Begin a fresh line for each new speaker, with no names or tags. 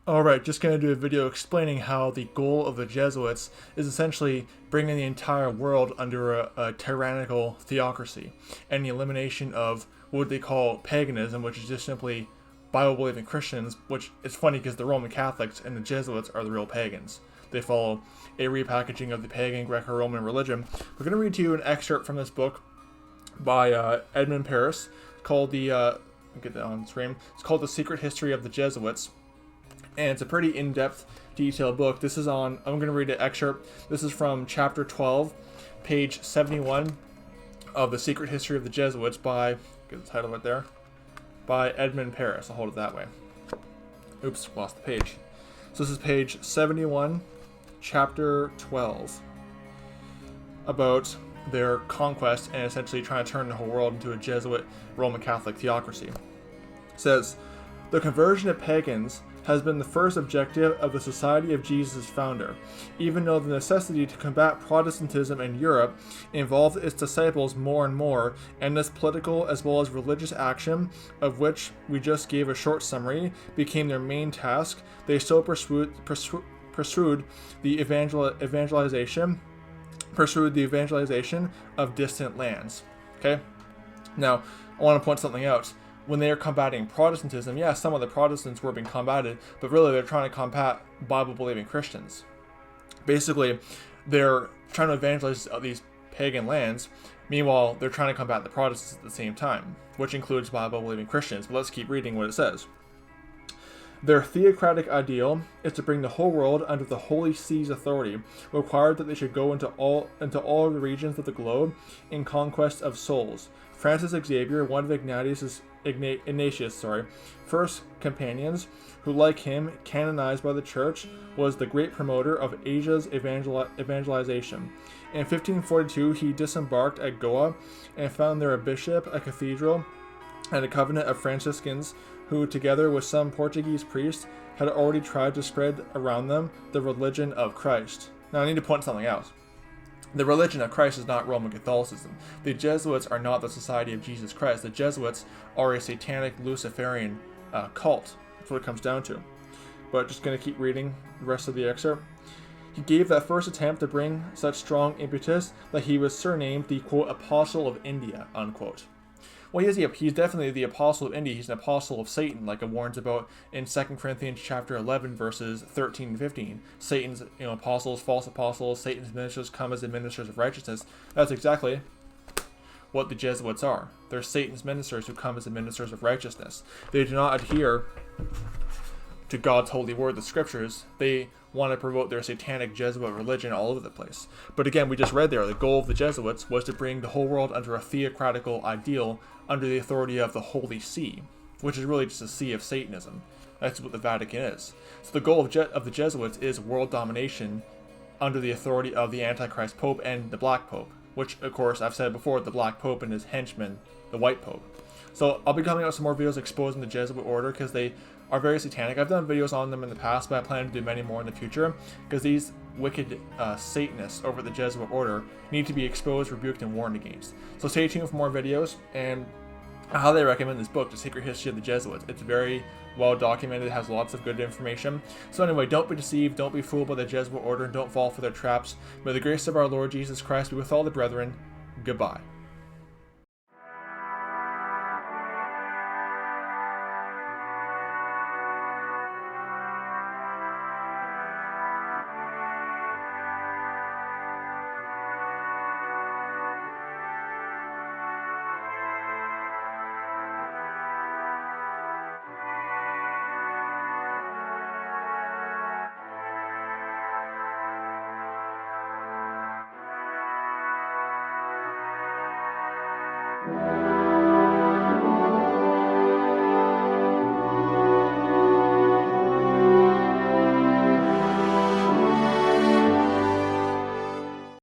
Alright, just going to do a video explaining how the goal of the Jesuits is essentially bringing the entire world under a tyrannical theocracy and the elimination of what they call paganism, which is just simply Bible-believing Christians, which is funny because the Roman Catholics and the Jesuits are the real pagans. They follow a repackaging of the pagan Greco-Roman religion. We're going to read to you an excerpt from this book by Edmund Paris called I'll get that on screen. It's called The Secret History of the Jesuits. And it's a pretty in-depth, detailed book. I'm going to read an excerpt. This is from chapter 12, page 71 of The Secret History of the Jesuits by, get the title right there, by Edmund Paris. I'll hold it that way. Oops, lost the page. So this is page 71, chapter 12, about their conquest and essentially trying to turn the whole world into a Jesuit Roman Catholic theocracy. It says, the conversion of pagans has been the first objective of the Society of Jesus' founder, even though the necessity to combat Protestantism in Europe involved its disciples more and more, and this political as well as religious action, of which we just gave a short summary, became their main task. They so pursued the evangelization of distant lands. Okay? Now, I want to point something out. When they are combating Protestantism, yeah, some of the Protestants were being combated, but really they're trying to combat Bible-believing Christians. Basically, they're trying to evangelize these pagan lands. Meanwhile, they're trying to combat the Protestants at the same time, which includes Bible-believing Christians. But let's keep reading what it says. Their theocratic ideal is to bring the whole world under the Holy See's authority, required that they should go into all the regions of the globe in conquest of souls. Francis Xavier, one of Ignatius' first companions, who like him, canonized by the Church, was the great promoter of Asia's evangelization. In 1542, he disembarked at Goa and found there a bishop, a cathedral, and a covenant of Franciscans who, together with some Portuguese priests, had already tried to spread around them the religion of Christ. Now I need to point something out. The religion of Christ is not Roman Catholicism. The Jesuits are not the Society of Jesus Christ. The Jesuits are a satanic Luciferian cult. That's what it comes down to. But just going to keep reading the rest of the excerpt. He gave that first attempt to bring such strong impetus that he was surnamed the, quote, Apostle of India, unquote. Well, he's definitely the apostle of India. He's an apostle of Satan, like it warns about in 2 Corinthians chapter 11, verses 13 and 15. Satan's, apostles, false apostles, Satan's ministers come as the ministers of righteousness. That's exactly what the Jesuits are. They're Satan's ministers who come as the ministers of righteousness. They do not adhere to God's holy word, the scriptures. They want to promote their satanic Jesuit religion all over the place. But again, we just read there, the goal of the Jesuits was to bring the whole world under a theocratical ideal under the authority of the Holy See, which is really just a see of Satanism. That's what the Vatican is. So the goal of the Jesuits is world domination under the authority of the Antichrist Pope and the Black Pope, which, of course, I've said before, the Black Pope and his henchman, the White Pope. So I'll be coming out with some more videos exposing the Jesuit order because they are very satanic. I've done videos on them in the past, but I plan to do many more in the future because these wicked Satanists over the Jesuit order need to be exposed, rebuked, and warned against. So stay tuned for more videos, and I highly recommend this book, The Secret History of the Jesuits. It's very well documented, it has lots of good information. So anyway, don't be deceived, don't be fooled by the Jesuit order, and don't fall for their traps. May the grace of our Lord Jesus Christ be with all the brethren. Goodbye.